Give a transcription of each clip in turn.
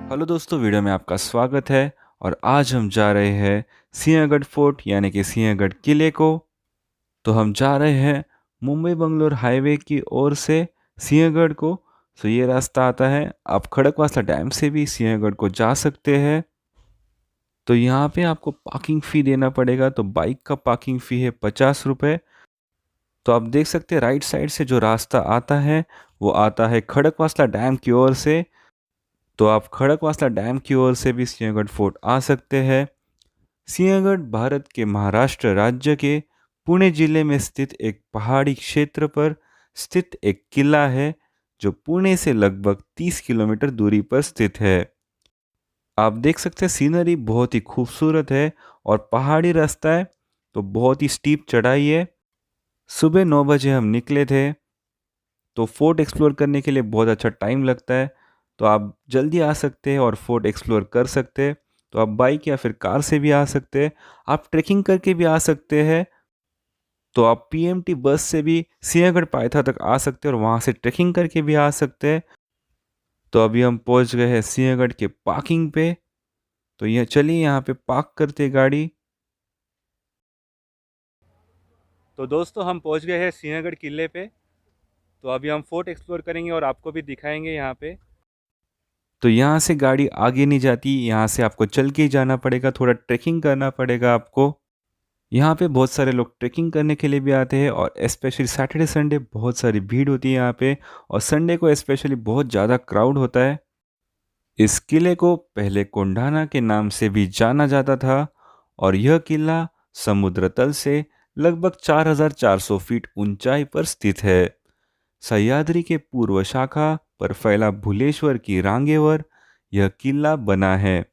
Hello दोस्तों, video में आपका स्वागत है। और आज हम जा रहे हैं सिंहगढ़ फोर्ट यानी कि सिंहगढ़ किले को। तो हम जा रहे हैं मुंबई बंगलोर हाईवे की ओर से सिंहगढ़ को। तो ये रास्ता आता है, आप खड़कवासला डैम से भी सिंहगढ़ को जा सकते हैं। तो यहाँ पे आपको पार्किंग फ़ी देना पड़ेगा। तो बाइक का पार्किंग फ़ी है 50 रुपये। तो आप देख सकते हैं राइट साइड से जो रास्ता आता है वो आता है खड़कवासला डैम की ओर से। तो आप खड़कवासला डैम की ओर से भी सिंहगढ़ फोर्ट आ सकते हैं। सिंहगढ़ भारत के महाराष्ट्र राज्य के पुणे जिले में स्थित एक पहाड़ी क्षेत्र पर स्थित एक किला है, जो पुणे से लगभग 30 किलोमीटर दूरी पर स्थित है। आप देख सकते हैं सीनरी बहुत ही खूबसूरत है और पहाड़ी रास्ता है, तो बहुत ही स्टीप चढ़ाई है। सुबह 9 बजे हम निकले थे, तो फोर्ट एक्सप्लोर करने के लिए बहुत अच्छा टाइम लगता है। तो आप जल्दी आ सकते हैं और फोर्ट एक्सप्लोर कर सकते हैं। तो आप बाइक या फिर कार से भी आ सकते हैं, आप ट्रैकिंग करके भी आ सकते हैं। तो आप पीएमटी बस से भी सिंहगढ़ पायथा तक आ सकते हैं और वहाँ से ट्रैकिंग करके भी आ सकते हैं। तो अभी हम पहुँच गए हैं सिंहगढ़ के पार्किंग पे। तो यह चलिए यहाँ पे पार्क करते हैं गाड़ी। तो दोस्तों, हम पहुँच गए हैं सिंहगढ़ किले पे। तो अभी हम फोर्ट एक्सप्लोर करेंगे और आपको भी दिखाएंगे यहाँ पे। तो यहाँ से गाड़ी आगे नहीं जाती, यहाँ से आपको चल के ही जाना पड़ेगा, थोड़ा ट्रैकिंग करना पड़ेगा आपको। यहाँ पे बहुत सारे लोग ट्रैकिंग करने के लिए भी आते हैं और स्पेशली सैटरडे संडे बहुत सारी भीड़ होती है यहाँ पे। और संडे को स्पेशली बहुत ज़्यादा क्राउड होता है। इस किले को पहले कोंढाना के नाम से भी जाना जाता था और यह किला समुद्र तल से लगभग 4,400 फीट ऊंचाई पर स्थित है। सह्याद्री के पूर्व शाखा पर फैला भुलेश्वर की रांगेवर यह किला बना है।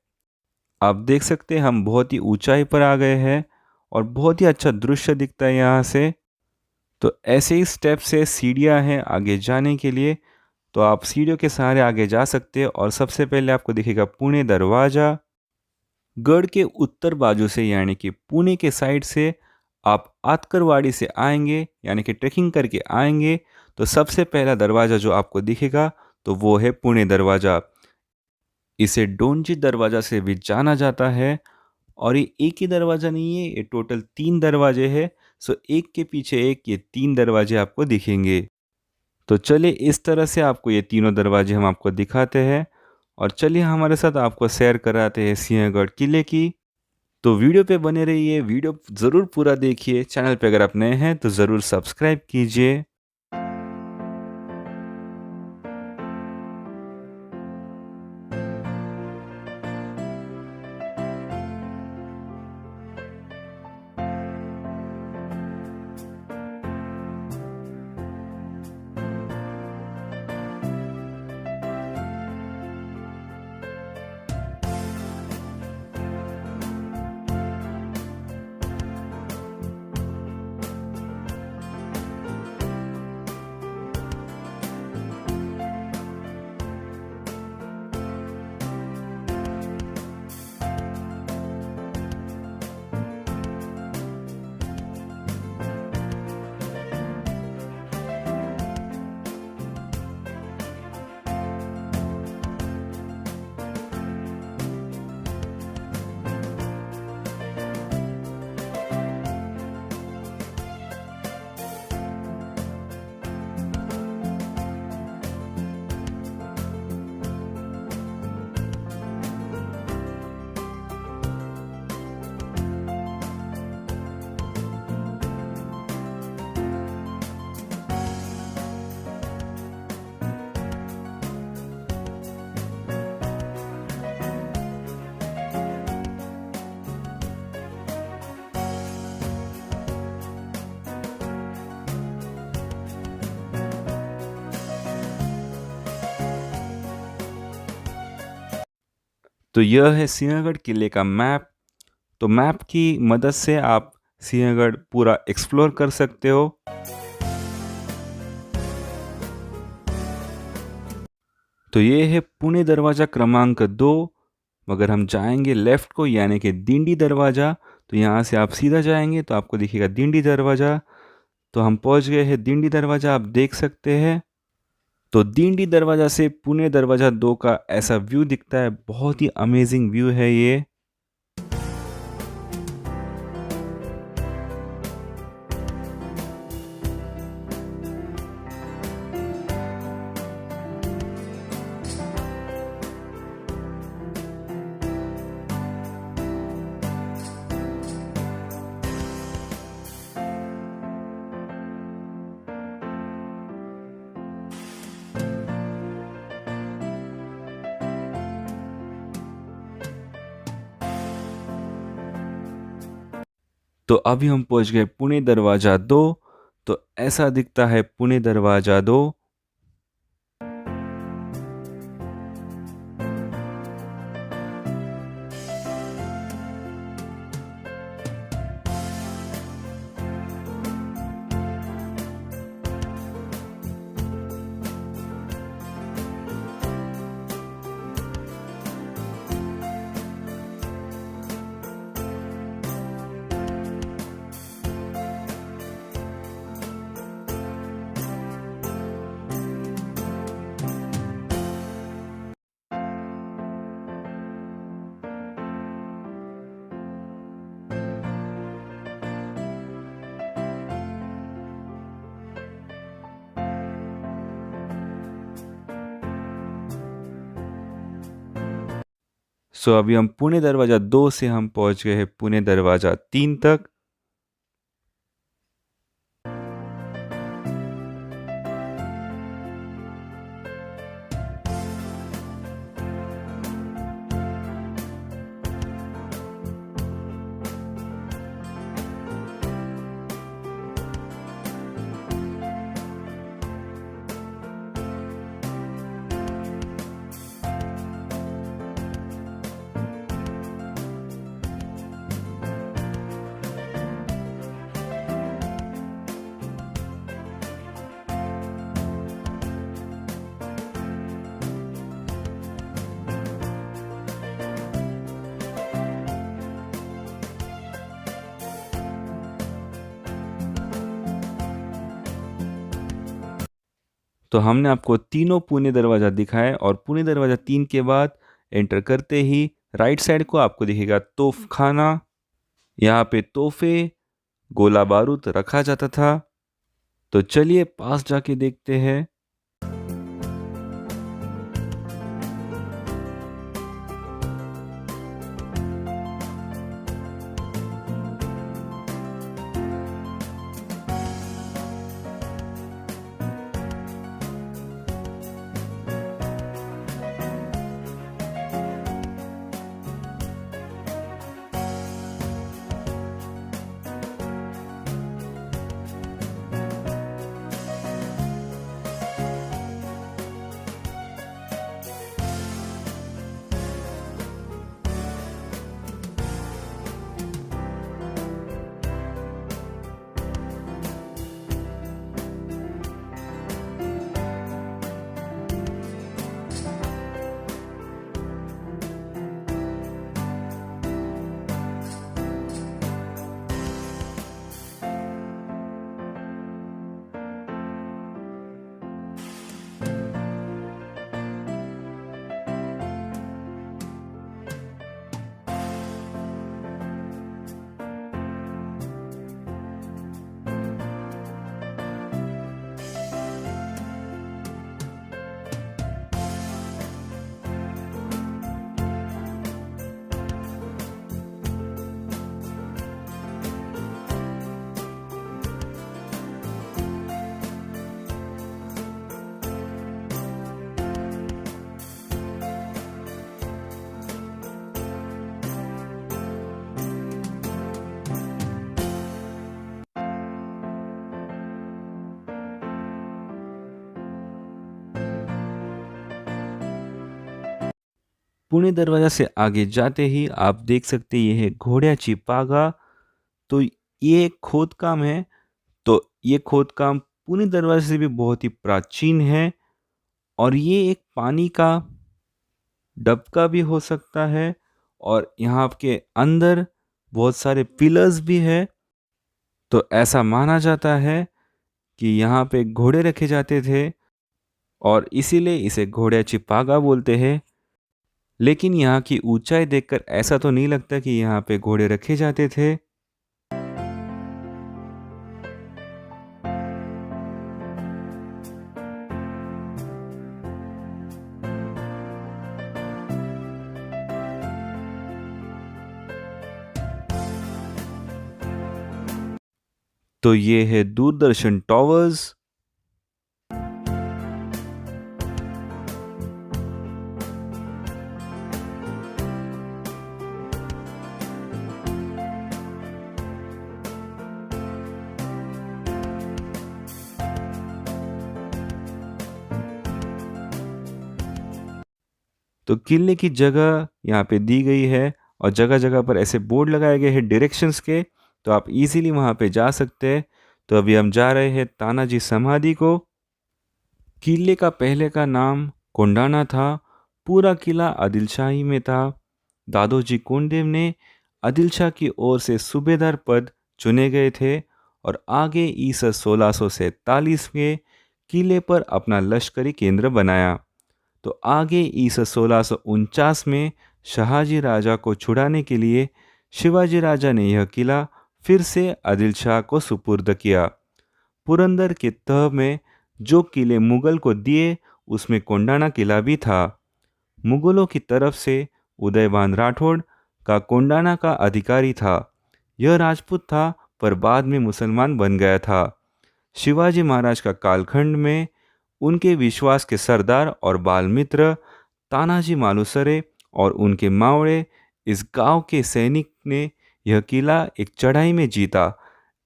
आप देख सकते हैं हम बहुत ही ऊंचाई पर आ गए हैं और बहुत ही अच्छा दृश्य दिखता है यहाँ से। तो ऐसे ही स्टेप से सीढ़ियाँ हैं आगे जाने के लिए। तो आप सीढ़ियों के सहारे आगे जा सकते हैं और सबसे पहले आपको दिखेगा पुणे दरवाज़ा। गढ़ के उत्तर बाजू से यानी कि पुणे के साइड से आप आतकरवाड़ी से आएंगे यानी कि ट्रेकिंग करके आएंगे, तो सबसे पहला दरवाज़ा जो आपको दिखेगा तो वो है पुणे दरवाज़ा। इसे डोंजी दरवाज़ा से भी जाना जाता है। और ये एक ही दरवाज़ा नहीं है, ये टोटल 3 दरवाजे हैं। सो एक के पीछे एक ये 3 दरवाजे आपको दिखेंगे। तो चलिए इस तरह से आपको ये तीनों दरवाजे हम आपको दिखाते हैं। और चलिए हमारे साथ आपको सैर कराते हैं सिंहगढ़ किले की। तो वीडियो पे बने रहिए, वीडियो ज़रूर पूरा देखिए। चैनल पे अगर आप नए हैं तो ज़रूर सब्सक्राइब कीजिए। तो यह है सिंहगढ़ किले का मैप। तो मैप की मदद से आप सिंहगढ़ पूरा एक्सप्लोर कर सकते हो। तो ये है पुणे दरवाज़ा क्रमांक 2। मगर हम जाएंगे लेफ़्ट को यानी कि दिंडी दरवाज़ा। तो यहाँ से आप सीधा जाएंगे तो आपको दिखेगा दिंडी दरवाज़ा। तो हम पहुँच गए हैं दिंडी दरवाज़ा, आप देख सकते हैं। तो दींडी दरवाज़ा से पुणे दरवाज़ा 2 का ऐसा व्यू दिखता है, बहुत ही अमेजिंग व्यू है ये। तो अभी हम पहुंच गए पुणे दरवाज़ा 2। तो ऐसा दिखता है पुणे दरवाज़ा 2। सो अभी हम पुणे दरवाज़ा 2 से हम पहुंच गए हैं पुणे दरवाज़ा 3 तक। तो हमने आपको तीनों पुणे दरवाज़ा दिखाए और पुणे दरवाज़ा 3 के बाद एंटर करते ही राइट साइड को आपको दिखेगा तोफ खाना। यहाँ पे तोहफे, गोला बारूद रखा जाता था। तो चलिए पास जाके देखते हैं। पुणे दरवाजा से आगे जाते ही आप देख सकते हैं ये है घोड्याची पागा। तो ये एक खोद काम है। तो ये खोद काम पुणे दरवाजे से भी बहुत ही प्राचीन है और ये एक पानी का डबका भी हो सकता है और यहाँ के अंदर बहुत सारे पिलर्स भी है। तो ऐसा माना जाता है कि यहाँ पे घोड़े रखे जाते थे और इसीलिए इसे घोड़ियाची पागा बोलते हैं। लेकिन यहाँ की ऊंचाई देखकर ऐसा तो नहीं लगता कि यहाँ पे घोड़े रखे जाते थे। तो ये है दूरदर्शन टॉवर्स। तो किले की जगह यहाँ पे दी गई है और जगह जगह पर ऐसे बोर्ड लगाए गए हैं डायरेक्शंस के, तो आप इजीली वहाँ पे जा सकते हैं। तो अभी हम जा रहे हैं तानाजी समाधि को। किले का पहले का नाम कोंडाना था। पूरा किला आदिल शाही में था। दादोजी कोंडदेव ने आदिल शाह की ओर से सूबेदार पद चुने गए थे और आगे ईसा 1647 में किले पर अपना लश्करी केंद्र बनाया। तो आगे ईसा 1649 में शहाजी राजा को छुड़ाने के लिए शिवाजी राजा ने यह किला फिर से आदिल शाह को सुपुर्द किया। पुरंदर के तह में जो किले मुगल को दिए उसमें कोंडाना किला भी था। मुगलों की तरफ से उदयभान राठौड़ का कोंडाना का अधिकारी था। यह राजपूत था पर बाद में मुसलमान बन गया था। शिवाजी महाराज का कालखंड में उनके विश्वास के सरदार और बाल मित्र तानाजी मालुसरे और उनके मावड़े इस गांव के सैनिक ने यह किला एक चढ़ाई में जीता।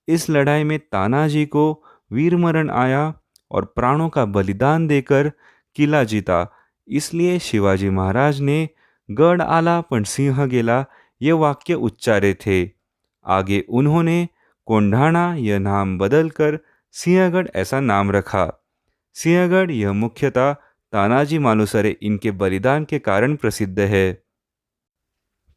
इस लड़ाई में तानाजी को वीरमरण आया और प्राणों का बलिदान देकर किला जीता। इसलिए शिवाजी महाराज ने गढ़ आला पण सिंह गेला ये वाक्य उच्चारे थे। आगे उन्होंने कोंढाणा यह नाम बदलकर सिंहगढ़ ऐसा नाम रखा। सिंहगढ़ यह मुख्यतः तानाजी मालुसरे इनके बलिदान के कारण प्रसिद्ध है।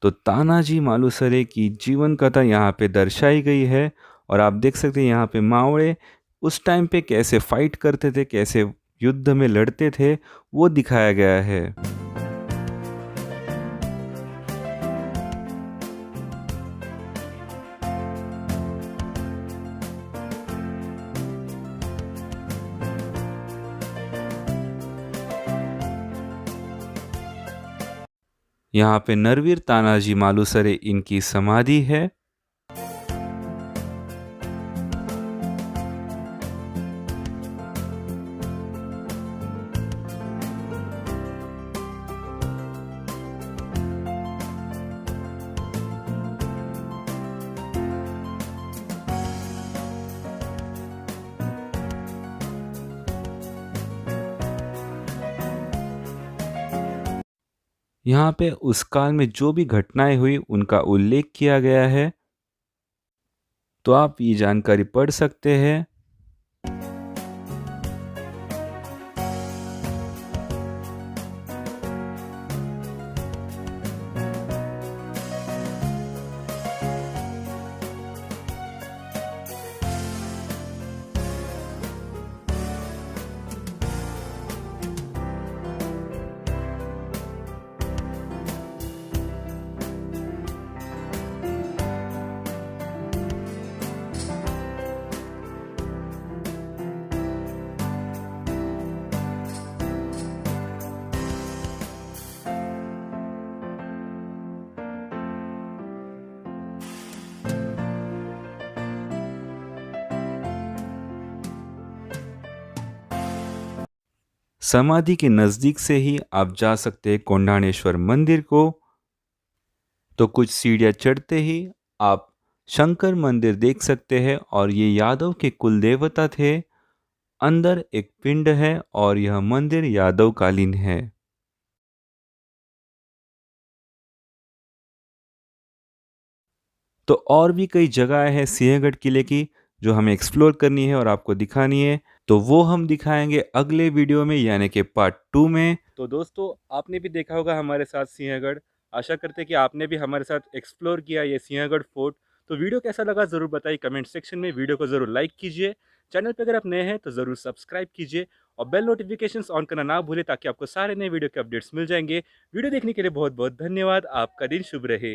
तो तानाजी मालुसरे की जीवन कथा यहाँ पे दर्शाई गई है और आप देख सकते हैं यहाँ पे मावड़े उस टाइम पे कैसे फाइट करते थे, कैसे युद्ध में लड़ते थे, वो दिखाया गया है। यहाँ पे नरवीर तानाजी मालुसरे इनकी समाधि है। यहाँ पे उस काल में जो भी घटनाएं हुई उनका उल्लेख किया गया है, तो आप ये जानकारी पढ़ सकते हैं। समाधि के नज़दीक से ही आप जा सकते हैं कोंढाणेश्वर मंदिर को। तो कुछ सीढ़ियाँ चढ़ते ही आप शंकर मंदिर देख सकते हैं और ये यादव के कुल देवता थे। अंदर एक पिंड है और यह मंदिर यादव कालीन है। तो और भी कई जगह है सिंहगढ़ किले की जो हमें एक्सप्लोर करनी है और आपको दिखानी है, तो वो हम दिखाएंगे अगले वीडियो में यानी कि पार्ट 2 में। तो दोस्तों आपने भी देखा होगा हमारे साथ सिंहगढ़। आशा करते हैं कि आपने भी हमारे साथ एक्सप्लोर किया ये सिंहगढ़ फोर्ट। तो वीडियो कैसा लगा ज़रूर बताइए कमेंट सेक्शन में। वीडियो को ज़रूर लाइक कीजिए, चैनल पे अगर आप नए हैं तो ज़रूर सब्सक्राइब कीजिए और बेल नोटिफिकेशंस ऑन करना ना भूलें ताकि आपको सारे नए वीडियो के अपडेट्स मिल जाएंगे। वीडियो देखने के लिए बहुत बहुत धन्यवाद। आपका दिन शुभ रहे।